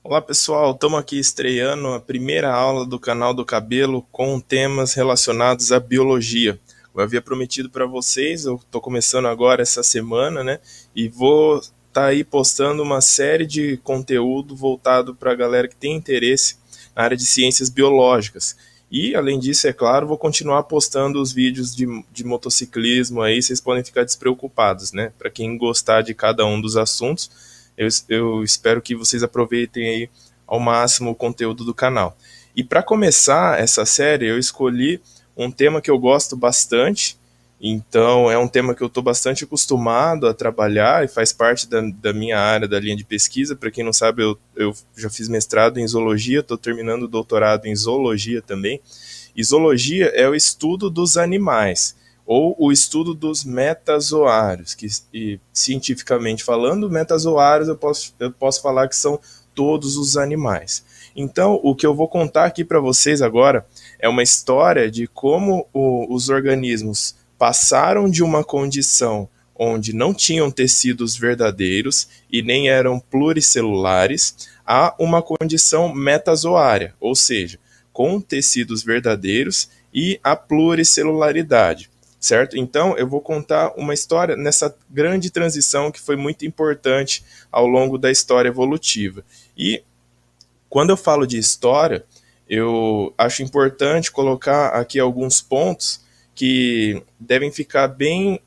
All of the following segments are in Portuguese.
Olá pessoal, estamos aqui estreando a primeira aula do canal do Cabelo com temas relacionados à biologia. Eu havia prometido para vocês, eu estou começando agora essa semana, né? E vou estar aí postando uma série de conteúdo voltado para a galera que tem interesse na área de ciências biológicas. E, além disso, é claro, vou continuar postando os vídeos de motociclismo aí, vocês podem ficar despreocupados, né? Para quem gostar de cada um dos assuntos, eu espero que vocês aproveitem aí ao máximo o conteúdo do canal. E para começar essa série, eu escolhi um tema que eu gosto bastante, então é um tema que eu estou bastante acostumado a trabalhar e faz parte da minha área, da linha de pesquisa. Para quem não sabe, eu já fiz mestrado em zoologia, estou terminando o doutorado em zoologia também. E zoologia é o estudo dos animais, ou o estudo dos metazoários, que e, cientificamente falando, metazoários eu posso falar que são todos os animais. Então, o que eu vou contar aqui para vocês agora é uma história de como os organismos passaram de uma condição onde não tinham tecidos verdadeiros e nem eram pluricelulares a uma condição metazoária, ou seja, com tecidos verdadeiros e a pluricelularidade, certo? Então, eu vou contar uma história nessa grande transição que foi muito importante ao longo da história evolutiva. E quando eu falo de história, eu acho importante colocar aqui alguns pontos que devem ficar bem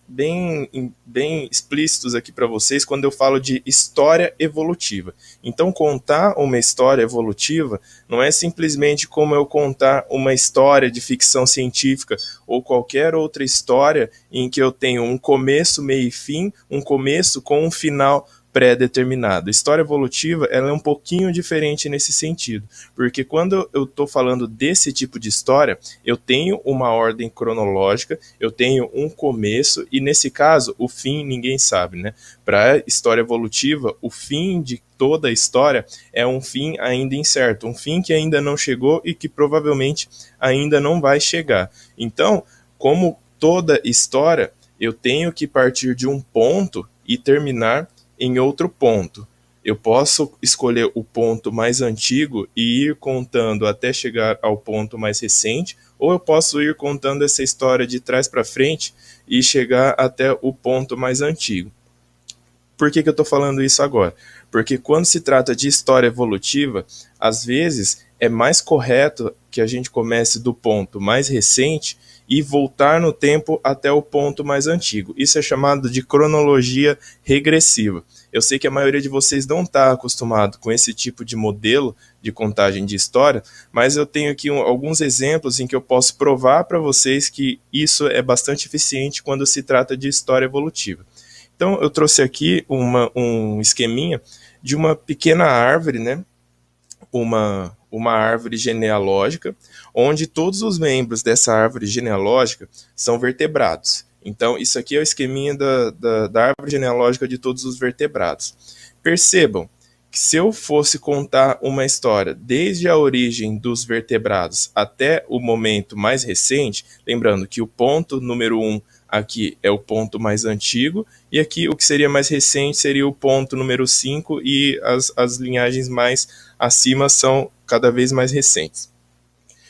explícitos aqui para vocês quando eu falo de história evolutiva. Então, contar uma história evolutiva não é simplesmente como eu contar uma história de ficção científica ou qualquer outra história em que eu tenho um começo, meio e fim, um começo com um final pré-determinado. História evolutiva ela é um pouquinho diferente nesse sentido, porque quando eu estou falando desse tipo de história, eu tenho uma ordem cronológica, eu tenho um começo e nesse caso o fim ninguém sabe, né? Para a história evolutiva, o fim de toda a história é um fim ainda incerto, um fim que ainda não chegou e que provavelmente ainda não vai chegar. Então, como toda história, eu tenho que partir de um ponto e terminar em outro ponto. Eu posso escolher o ponto mais antigo e ir contando até chegar ao ponto mais recente, ou eu posso ir contando essa história de trás para frente e chegar até o ponto mais antigo. Por que eu estou falando isso agora? Porque quando se trata de história evolutiva, às vezes é mais correto que a gente comece do ponto mais recente e voltar no tempo até o ponto mais antigo. Isso é chamado de cronologia regressiva. Eu sei que a maioria de vocês não está acostumado com esse tipo de modelo de contagem de história, mas eu tenho aqui alguns exemplos em que eu posso provar para vocês que isso é bastante eficiente quando se trata de história evolutiva. Então, eu trouxe aqui um esqueminha de uma pequena árvore, né? Uma árvore genealógica, onde todos os membros dessa árvore genealógica são vertebrados. Então, isso aqui é o esqueminha da árvore genealógica de todos os vertebrados. Percebam que se eu fosse contar uma história desde a origem dos vertebrados até o momento mais recente, lembrando que o ponto número 1 aqui é o ponto mais antigo, e aqui o que seria mais recente seria o ponto número 5 e as linhagens mais acima são cada vez mais recentes.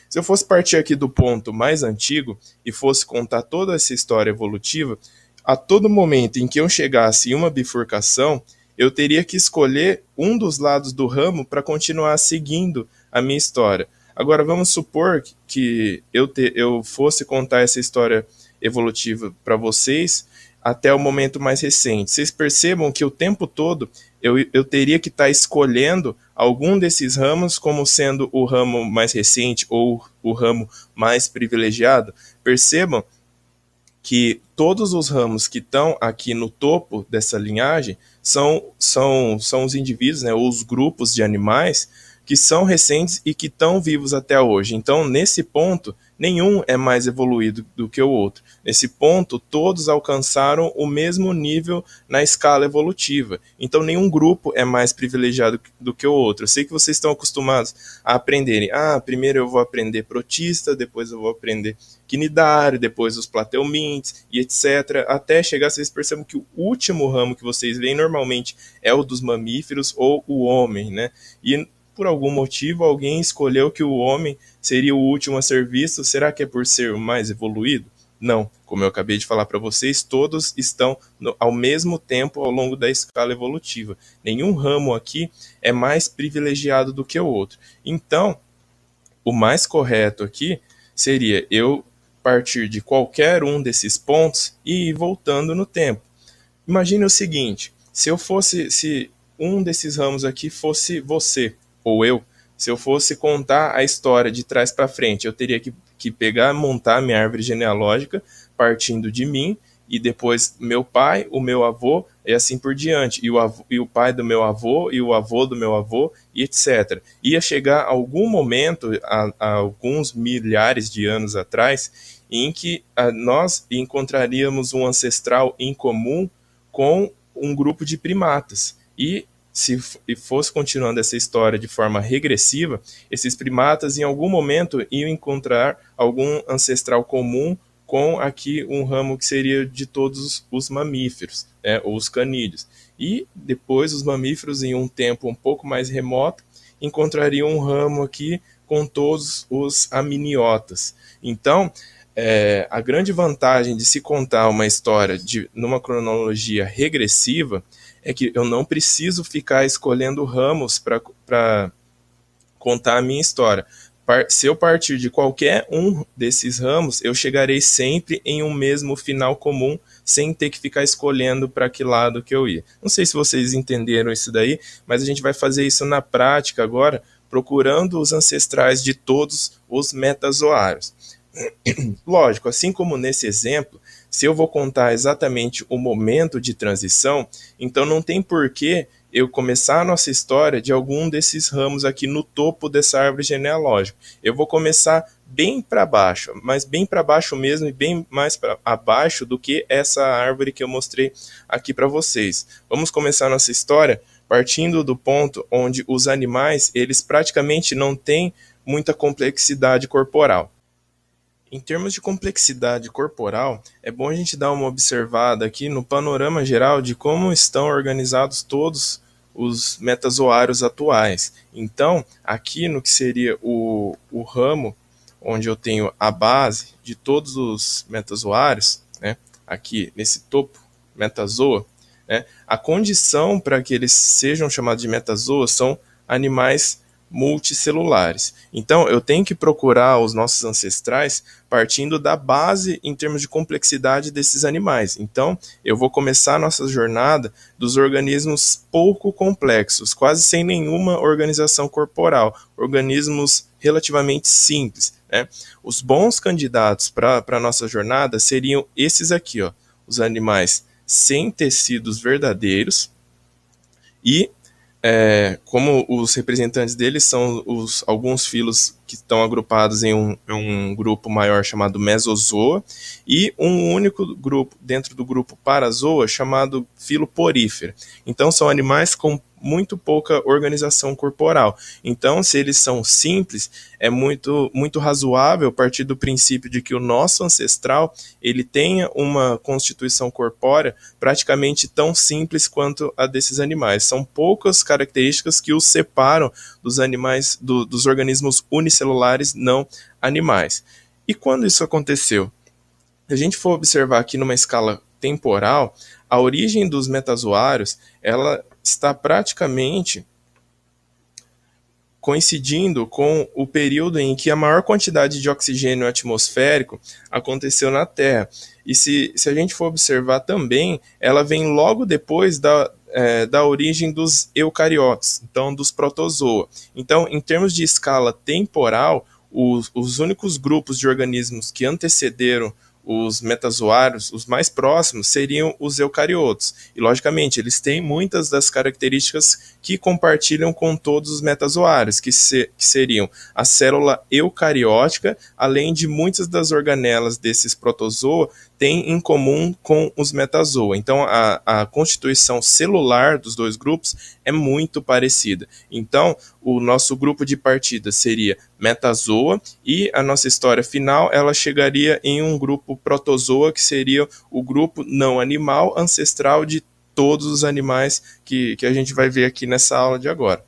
Se eu fosse partir aqui do ponto mais antigo e fosse contar toda essa história evolutiva, a todo momento em que eu chegasse em uma bifurcação, eu teria que escolher um dos lados do ramo para continuar seguindo a minha história. Agora, vamos supor que eu fosse contar essa história evolutiva para vocês até o momento mais recente. Vocês percebam que o tempo todo eu teria que estar escolhendo algum desses ramos como sendo o ramo mais recente ou o ramo mais privilegiado. Percebam que todos os ramos que estão aqui no topo dessa linhagem são os indivíduos, né, ou os grupos de animais que são recentes e que estão vivos até hoje. Então, nesse ponto, nenhum é mais evoluído do que o outro. Nesse ponto, todos alcançaram o mesmo nível na escala evolutiva. Então, nenhum grupo é mais privilegiado do que o outro. Eu sei que vocês estão acostumados a aprenderem. Primeiro eu vou aprender protista, depois eu vou aprender quinidário, depois os plateumintes e etc. Até chegar, vocês percebem que o último ramo que vocês veem normalmente é o dos mamíferos ou o homem, né? E por algum motivo alguém escolheu que o homem seria o último a ser visto. Será que é por ser o mais evoluído? Não, como eu acabei de falar para vocês, todos estão ao mesmo tempo ao longo da escala evolutiva. Nenhum ramo aqui é mais privilegiado do que o outro. Então, o mais correto aqui seria eu partir de qualquer um desses pontos e ir voltando no tempo. Imagine o seguinte, se um desses ramos aqui fosse você ou eu, se eu fosse contar a história de trás para frente, eu teria que pegar, montar minha árvore genealógica partindo de mim e depois meu pai, o meu avô e assim por diante, e o pai do meu avô e o avô do meu avô e etc. Ia chegar algum momento, a alguns milhares de anos atrás, em que nós encontraríamos um ancestral em comum com um grupo de primatas. E se fosse continuando essa história de forma regressiva, esses primatas em algum momento iam encontrar algum ancestral comum com aqui um ramo que seria de todos os mamíferos, ou os canídeos. E depois os mamíferos, em um tempo um pouco mais remoto, encontrariam um ramo aqui com todos os aminiotas. Então, a grande vantagem de se contar uma história numa cronologia regressiva é que eu não preciso ficar escolhendo ramos para contar a minha história. Se eu partir de qualquer um desses ramos, eu chegarei sempre em um mesmo final comum, sem ter que ficar escolhendo para que lado que eu ia. Não sei se vocês entenderam isso daí, mas a gente vai fazer isso na prática agora, procurando os ancestrais de todos os metazoários. Lógico, assim como nesse exemplo, se eu vou contar exatamente o momento de transição, então não tem porquê eu começar a nossa história de algum desses ramos aqui no topo dessa árvore genealógica. Eu vou começar bem para baixo, mas bem para baixo mesmo e bem mais para abaixo do que essa árvore que eu mostrei aqui para vocês. Vamos começar a nossa história partindo do ponto onde os animais, eles praticamente não têm muita complexidade corporal. Em termos de complexidade corporal, é bom a gente dar uma observada aqui no panorama geral de como estão organizados todos os metazoários atuais. Então, aqui no que seria o ramo, onde eu tenho a base de todos os metazoários, né, aqui nesse topo, metazoa, né, a condição para que eles sejam chamados de metazoas são animais multicelulares. Então, eu tenho que procurar os nossos ancestrais partindo da base em termos de complexidade desses animais. Então, eu vou começar a nossa jornada dos organismos pouco complexos, quase sem nenhuma organização corporal, organismos relativamente simples, né? Os bons candidatos para a nossa jornada seriam esses aqui, ó, os animais sem tecidos verdadeiros e como os representantes deles são alguns filos que estão agrupados em um grupo maior chamado Mesozoa e um único grupo dentro do grupo Parazoa chamado Filoporífera. Então são animais com muito pouca organização corporal. Então, se eles são simples, é muito razoável partir do princípio de que o nosso ancestral ele tenha uma constituição corpórea praticamente tão simples quanto a desses animais. São poucas características que os separam dos animais, dos organismos unicelulares não animais. E quando isso aconteceu? Se a gente for observar aqui numa escala temporal, a origem dos metazoários ela está praticamente coincidindo com o período em que a maior quantidade de oxigênio atmosférico aconteceu na Terra. E se a gente for observar também, ela vem logo depois da origem dos eucariotas, então dos protozoa. Então, em termos de escala temporal, os únicos grupos de organismos que antecederam os metazoários, os mais próximos, seriam os eucariotos. E, logicamente, eles têm muitas das características que compartilham com todos os metazoários, que seriam a célula eucariótica, além de muitas das organelas desses protozoa têm em comum com os metazoa. Então, a constituição celular dos dois grupos é muito parecida. Então, o nosso grupo de partida seria metazoa e a nossa história final ela chegaria em um grupo protozoa, que seria o grupo não animal ancestral de todos os animais que a gente vai ver aqui nessa aula de agora.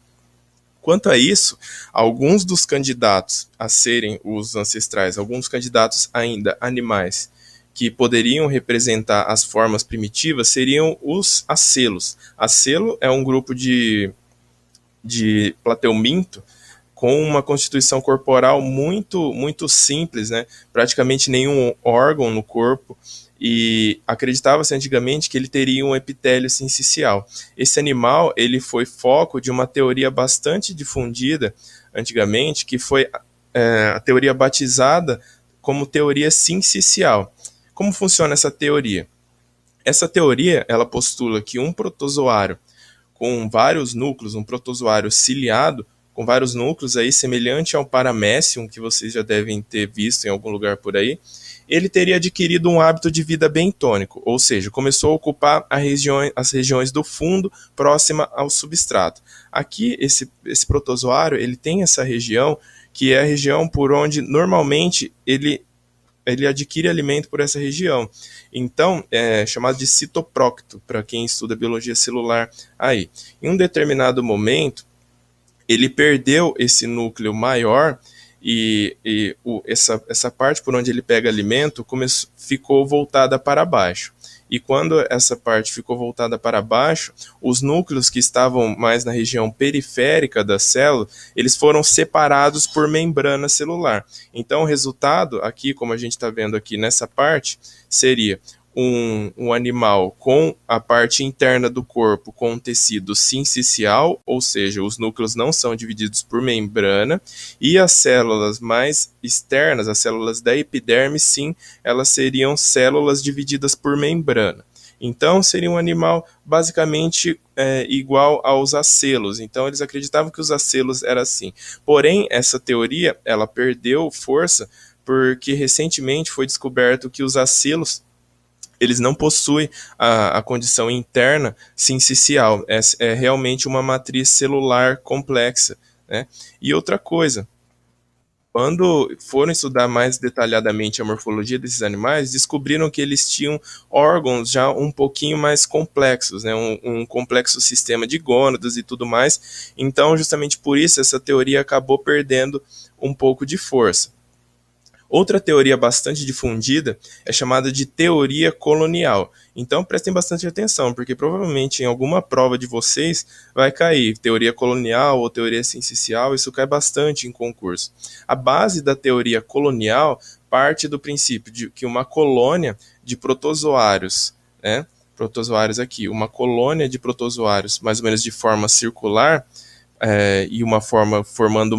Quanto a isso, alguns dos candidatos a serem os ancestrais, alguns candidatos ainda animais que poderiam representar as formas primitivas seriam os acelos. Acelo é um grupo de plateuminto com uma constituição corporal muito simples, né? Praticamente nenhum órgão no corpo, e acreditava-se antigamente que ele teria um epitélio sincicial. Esse animal ele foi foco de uma teoria bastante difundida antigamente, que foi a teoria batizada como teoria sincicial. Como funciona essa teoria? Essa teoria ela postula que um protozoário com vários núcleos, um protozoário ciliado, com vários núcleos aí, semelhante ao Paramecium, que vocês já devem ter visto em algum lugar por aí, ele teria adquirido um hábito de vida bentônico, ou seja, começou a ocupar as regiões do fundo próxima ao substrato. Aqui, esse protozoário, ele tem essa região, que é a região por onde normalmente ele adquire alimento por essa região. Então, é chamado de citoprócto, para quem estuda biologia celular aí. Em um determinado momento, ele perdeu esse núcleo maior essa parte por onde ele pega alimento ficou voltada para baixo. E quando essa parte ficou voltada para baixo, os núcleos que estavam mais na região periférica da célula, eles foram separados por membrana celular. Então, o resultado aqui, como a gente está vendo aqui nessa parte, seria um animal com a parte interna do corpo com um tecido sincicial, ou seja, os núcleos não são divididos por membrana, e as células mais externas, as células da epiderme, sim, elas seriam células divididas por membrana. Então, seria um animal basicamente igual aos acelos. Então, eles acreditavam que os acelos eram assim. Porém, essa teoria ela perdeu força porque recentemente foi descoberto que os acelos eles não possuem a condição interna sincicial. É realmente uma matriz celular complexa, né? E outra coisa, quando foram estudar mais detalhadamente a morfologia desses animais, descobriram que eles tinham órgãos já um pouquinho mais complexos, né? Um complexo sistema de gônadas e tudo mais. Então, justamente por isso, essa teoria acabou perdendo um pouco de força. Outra teoria bastante difundida é chamada de teoria colonial. Então prestem bastante atenção, porque provavelmente em alguma prova de vocês vai cair teoria colonial ou teoria sincicial, isso cai bastante em concurso. A base da teoria colonial parte do princípio de que uma colônia de protozoários, né, protozoários aqui, uma colônia de protozoários mais ou menos de forma circular e uma forma formando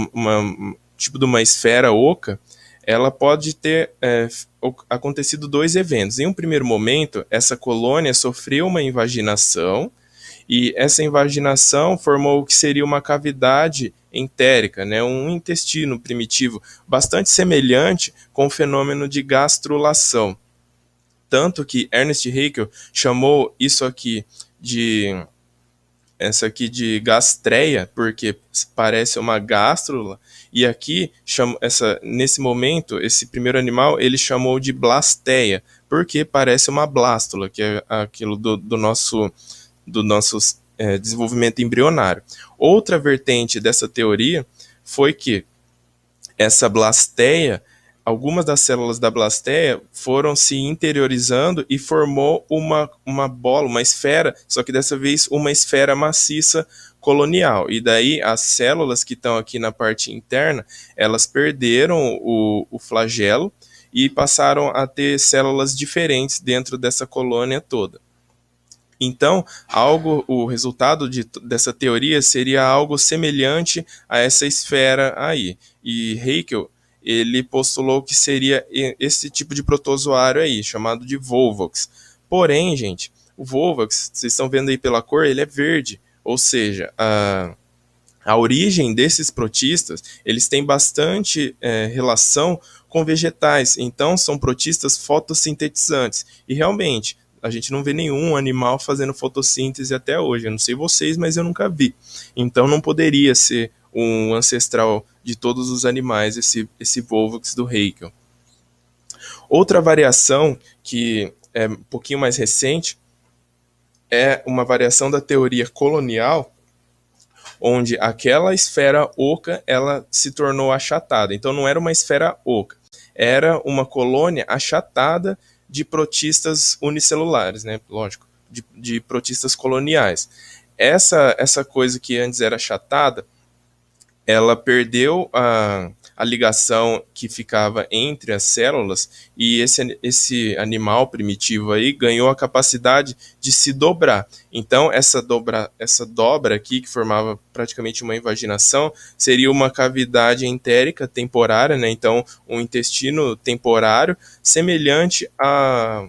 tipo de uma esfera oca, ela pode ter acontecido dois eventos. Em um primeiro momento, essa colônia sofreu uma invaginação, e essa invaginação formou o que seria uma cavidade entérica, né, um intestino primitivo bastante semelhante com o fenômeno de gastrulação. Tanto que Ernest Haeckel chamou isso aqui de gastreia, porque parece uma gástrula, e aqui, nesse momento, esse primeiro animal, ele chamou de blasteia, porque parece uma blástula, que é aquilo do nosso desenvolvimento embrionário. Outra vertente dessa teoria foi que essa blasteia, algumas das células da blasteia foram se interiorizando e formou uma bola, uma esfera, só que dessa vez uma esfera maciça colonial. E daí as células que estão aqui na parte interna, elas perderam o flagelo e passaram a ter células diferentes dentro dessa colônia toda. Então, o resultado dessa teoria seria algo semelhante a essa esfera aí. E Haeckel, ele postulou que seria esse tipo de protozoário aí, chamado de Volvox. Porém, gente, o Volvox, vocês estão vendo aí pela cor, ele é verde. Ou seja, a origem desses protistas, eles têm bastante relação com vegetais. Então, são protistas fotossintetizantes. E realmente, a gente não vê nenhum animal fazendo fotossíntese até hoje. Eu não sei vocês, mas eu nunca vi. Então, não poderia ser um ancestral de todos os animais, esse Volvox do Haeckel. Outra variação que é um pouquinho mais recente é uma variação da teoria colonial, onde aquela esfera oca ela se tornou achatada. Então não era uma esfera oca, era uma colônia achatada de protistas unicelulares, né? Lógico, de protistas coloniais. Essa coisa que antes era achatada, ela perdeu a ligação que ficava entre as células e esse animal primitivo aí ganhou a capacidade de se dobrar. Então, essa dobra aqui, que formava praticamente uma invaginação, seria uma cavidade entérica temporária, né? Então, um intestino temporário, semelhante a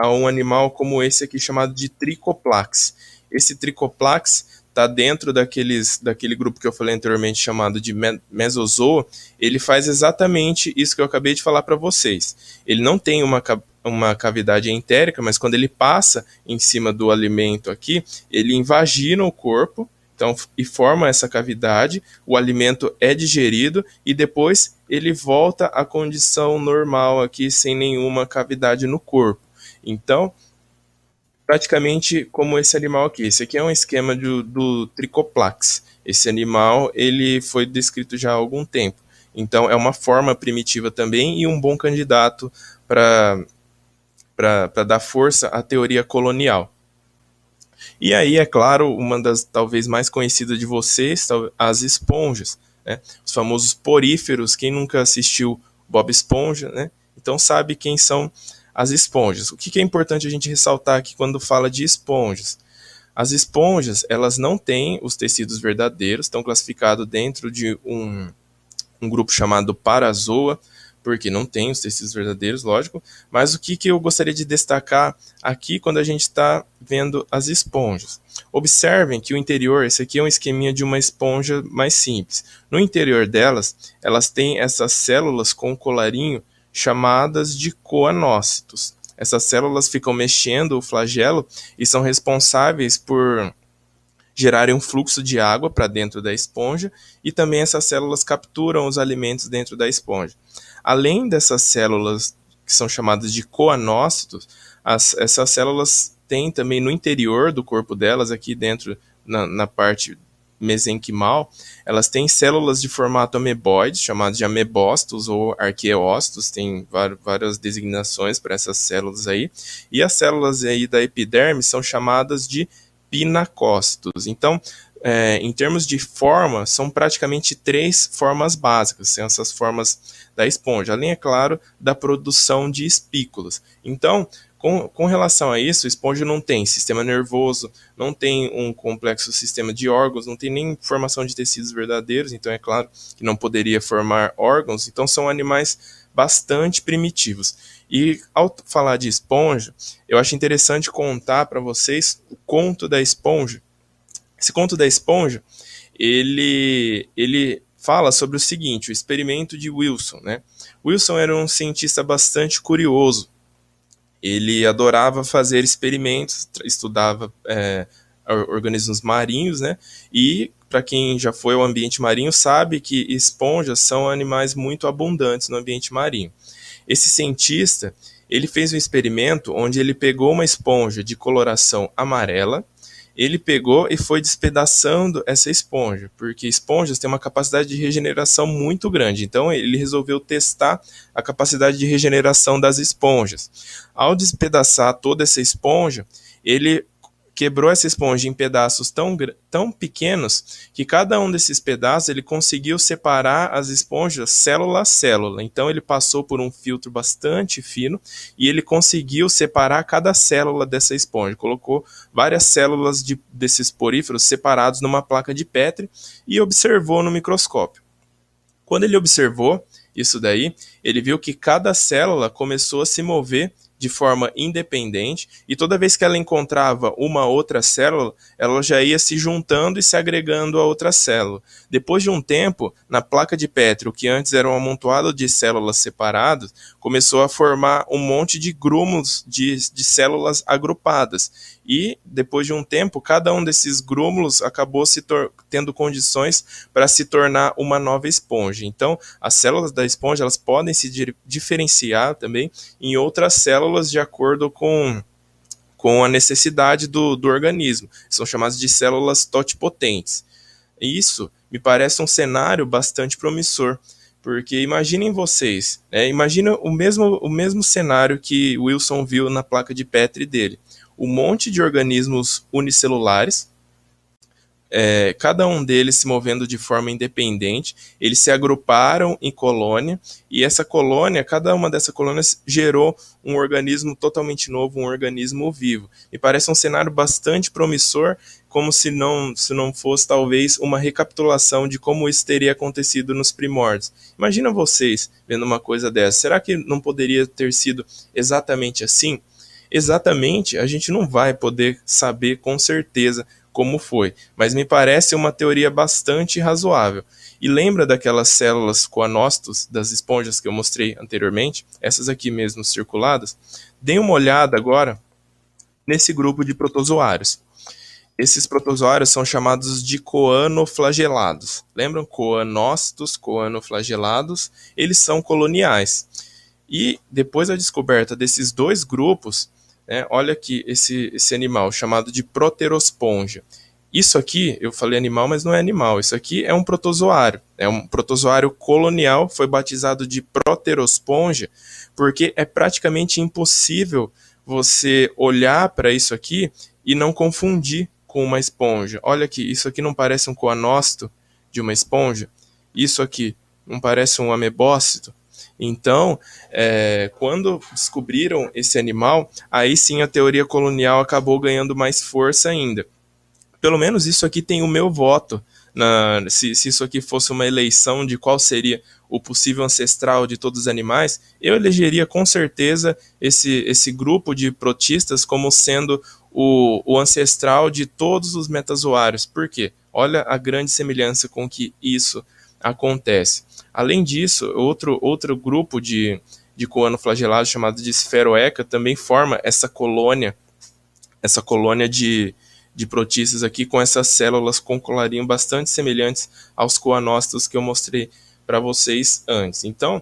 um animal como esse aqui, chamado de Tricoplax. Esse Tricoplax está dentro daquele grupo que eu falei anteriormente, chamado de Mesozoa. Ele faz exatamente isso que eu acabei de falar para vocês. Ele não tem uma cavidade entérica, mas quando ele passa em cima do alimento aqui, ele invagina o corpo, então, e forma essa cavidade, o alimento é digerido e depois ele volta à condição normal aqui, sem nenhuma cavidade no corpo. Então, praticamente como esse animal aqui. Esse aqui é um esquema do Tricoplax. Esse animal ele foi descrito já há algum tempo. Então é uma forma primitiva também e um bom candidato para dar força à teoria colonial. E aí, é claro, uma das talvez mais conhecidas de vocês, as esponjas, né? Os famosos poríferos. Quem nunca assistiu Bob Esponja, né? Então sabe quem são as esponjas. O que é importante a gente ressaltar aqui quando fala de esponjas? As esponjas, elas não têm os tecidos verdadeiros, estão classificados dentro de um grupo chamado Parazoa, porque não tem os tecidos verdadeiros, lógico. Mas o que eu gostaria de destacar aqui quando a gente está vendo as esponjas? Observem que o interior, esse aqui é um esqueminha de uma esponja mais simples. No interior delas, elas têm essas células com colarinho chamadas de coanócitos. Essas células ficam mexendo o flagelo e são responsáveis por gerarem um fluxo de água para dentro da esponja, e também essas células capturam os alimentos dentro da esponja. Além dessas células que são chamadas de coanócitos, essas células têm também no interior do corpo delas, aqui dentro na parte mesenquimal, elas têm células de formato ameboide, chamadas de amebócitos ou arqueócitos, tem várias designações para essas células aí, e as células aí da epiderme são chamadas de pinacócitos. Então, em termos de forma, são praticamente 3 formas básicas, são essas formas da esponja, além, é claro, da produção de espículas. Então, com relação a isso, a esponja não tem sistema nervoso, não tem um complexo sistema de órgãos, não tem nem formação de tecidos verdadeiros, então é claro que não poderia formar órgãos, então são animais bastante primitivos. E ao falar de esponja, eu acho interessante contar para vocês o conto da esponja. Esse conto da esponja, ele fala sobre o seguinte, o experimento de Wilson, né? Wilson era um cientista bastante curioso. Ele adorava fazer experimentos, estudava organismos marinhos, né? E para quem já foi ao ambiente marinho sabe que esponjas são animais muito abundantes no ambiente marinho. Esse cientista, ele fez um experimento onde ele pegou uma esponja de coloração amarela, ele pegou e foi despedaçando essa esponja, porque esponjas têm uma capacidade de regeneração muito grande. Então ele resolveu testar a capacidade de regeneração das esponjas. Ao despedaçar toda essa esponja, ele quebrou essa esponja em pedaços tão pequenos que cada um desses pedaços ele conseguiu separar as esponjas célula a célula. Então ele passou por um filtro bastante fino e ele conseguiu separar cada célula dessa esponja. Colocou várias células desses poríferos separados numa placa de Petri e observou no microscópio. Quando ele observou isso daí, ele viu que cada célula começou a se mover de forma independente, e toda vez que ela encontrava uma outra célula, ela já ia se juntando e se agregando a outra célula. Depois de um tempo, na placa de Petri, o que antes era um amontoado de células separadas, começou a formar um monte de grúmulos de células agrupadas. E, depois de um tempo, cada um desses grúmulos acabou tendo condições para se tornar uma nova esponja. Então, as células da esponja elas podem se diferenciar também em outras células de acordo com a necessidade do organismo. São chamadas de células totipotentes. isso me parece um cenário bastante promissor, porque imaginem vocês, imagina o mesmo cenário que Wilson viu na placa de Petri dele. Um monte de organismos unicelulares, cada um deles se movendo de forma independente, eles se agruparam em colônia, e essa colônia, cada uma dessas colônias gerou um organismo totalmente novo, um organismo vivo. Me parece um cenário bastante promissor, como se não fosse talvez uma recapitulação de como isso teria acontecido nos primórdios. Imagina vocês vendo uma coisa dessa, será que não poderia ter sido exatamente assim? Exatamente, a gente não vai poder saber com certeza como foi, mas me parece uma teoria bastante razoável. E lembra daquelas células coanócitos das esponjas que eu mostrei anteriormente? Essas aqui mesmo circuladas? Deem uma olhada agora nesse grupo de protozoários. Esses protozoários são chamados de coanoflagelados. Lembram? Coanócitos, coanoflagelados, eles são coloniais. E depois da descoberta desses dois grupos, olha aqui esse animal chamado de proterosponja. Isso aqui, eu falei animal, mas não é animal. Isso aqui é um protozoário. É um protozoário colonial, foi batizado de proterosponja, porque é praticamente impossível você olhar para isso aqui e não confundir com uma esponja. Olha aqui, isso aqui não parece um coanócito de uma esponja? Isso aqui não parece um amebócito? Então, quando descobriram esse animal, aí sim a teoria colonial acabou ganhando mais força ainda. Pelo menos isso aqui tem o meu voto. Se isso aqui fosse uma eleição de qual seria o possível ancestral de todos os animais, eu elegeria com certeza esse grupo de protistas como sendo o ancestral de todos os metazoários. Por quê? Olha a grande semelhança com que isso acontece. Além disso, outro grupo de coanoflagelados chamado de Spheroeca também forma essa colônia de protistas aqui com essas células com colarinho bastante semelhantes aos coanócitos que eu mostrei para vocês antes. Então,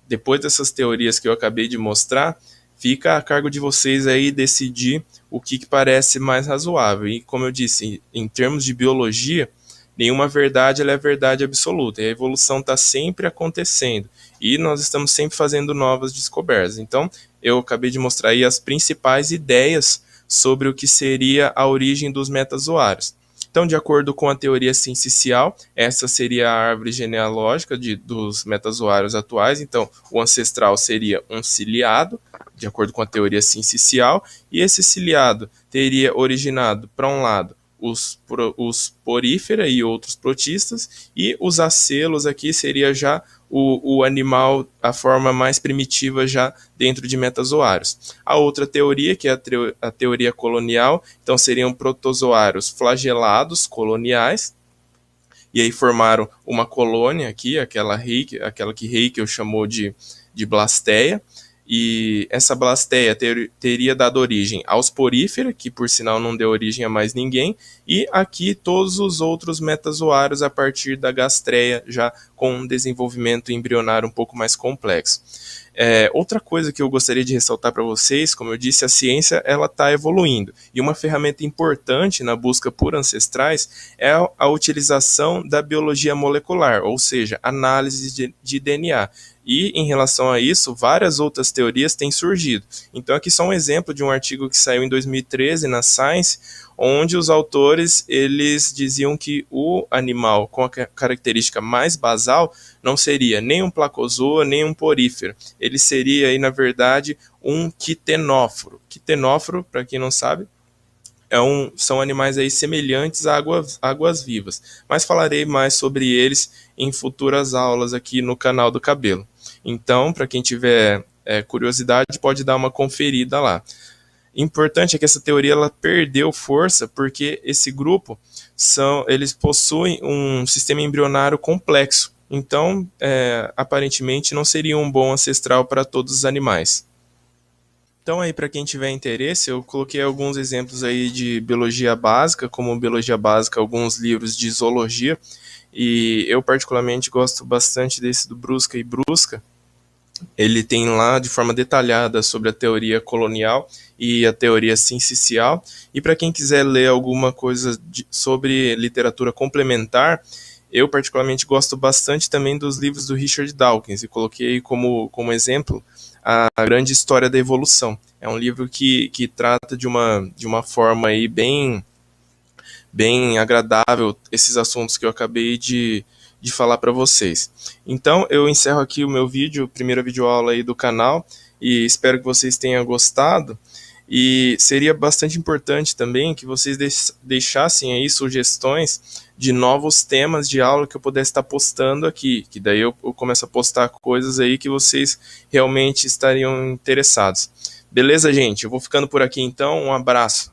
depois dessas teorias que eu acabei de mostrar, fica a cargo de vocês aí decidir o que parece mais razoável. E como eu disse, em termos de biologia, nenhuma verdade ela é verdade absoluta. E a evolução está sempre acontecendo. E nós estamos sempre fazendo novas descobertas. Então, eu acabei de mostrar aí as principais ideias sobre o que seria a origem dos metazoários. Então, de acordo com a teoria sincicial, essa seria a árvore genealógica dos metazoários atuais. Então, o ancestral seria um ciliado, de acordo com a teoria sincicial, e esse ciliado teria originado, para um lado, os porífera e outros protistas, e os acelos aqui seria já o animal, a forma mais primitiva já dentro de metazoários. A outra teoria, que é a teoria colonial, então seriam protozoários flagelados coloniais, e aí formaram uma colônia aqui, aquela que Haeckel chamou de blasteia, e essa blasteia teria dado origem aos porífera, que por sinal não deu origem a mais ninguém, e aqui todos os outros metazoários a partir da gastreia, já com um desenvolvimento embrionário um pouco mais complexo. Outra coisa que eu gostaria de ressaltar para vocês, como eu disse, a ciência ela está evoluindo, e uma ferramenta importante na busca por ancestrais é a utilização da biologia molecular, ou seja, análise de DNA. E, em relação a isso, várias outras teorias têm surgido. Então, aqui só um exemplo de um artigo que saiu em 2013 na Science, onde os autores eles diziam que o animal com a característica mais basal não seria nem um placozoa, nem um porífero. Ele seria, aí, na verdade, um quitenóforo. Quitenóforo, para quem não sabe, são animais aí semelhantes a águas vivas. Mas falarei mais sobre eles em futuras aulas aqui no canal do Cabelo. Então, para quem tiver curiosidade, pode dar uma conferida lá. Importante é que essa teoria ela perdeu força porque esse grupo eles possuem um sistema embrionário complexo. Então, aparentemente, não seria um bom ancestral para todos os animais. Então, aí, para quem tiver interesse, eu coloquei alguns exemplos aí de biologia básica, como biologia básica, alguns livros de zoologia, e eu particularmente gosto bastante desse do Brusca e Brusca, Ele tem lá de forma detalhada sobre a teoria colonial e a teoria ciência. E para quem quiser ler alguma coisa sobre literatura complementar, eu particularmente gosto bastante também dos livros do Richard Dawkins, e coloquei como exemplo a Grande História da Evolução. É um livro que trata de uma forma aí bem agradável esses assuntos que eu acabei de falar para vocês. Então, eu encerro aqui o meu vídeo, primeira videoaula aí do canal, e espero que vocês tenham gostado. E seria bastante importante também que vocês deixassem aí sugestões de novos temas de aula que eu pudesse estar postando aqui, que daí eu começo a postar coisas aí que vocês realmente estariam interessados. Beleza, gente? Eu vou ficando por aqui então, um abraço.